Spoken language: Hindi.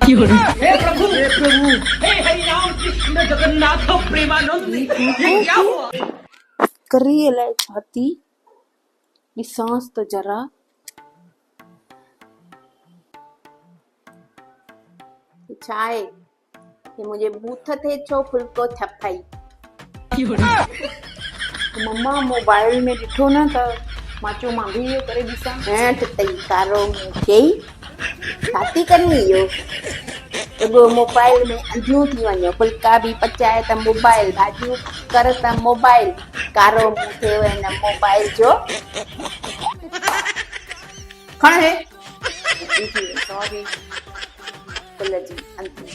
हे प्रभु हे हरि राम कृष्ण जगन्नाथ प्रेमानंद ये क्या हुआ? करी अलाए छा थी ॾिसांसि त जरा छा आहे हे मुंहिंजे बूथ ते छो फुल्को थपई मम्मा मोबाइल में ॾिठो न त मां चयो मां बि इहो करे ॾिसां हेठि तई कारो मुंहुं चई छा थी करी इहो एगो मोबाइल में अंधियूं थी वञो फुल्का बि पचाए त मोबाइल भाॼियूं कर त मोबाइल कारो मुंहुं थियो हिन मोबाइल जो खण हे सॉरी फुल जी अंधी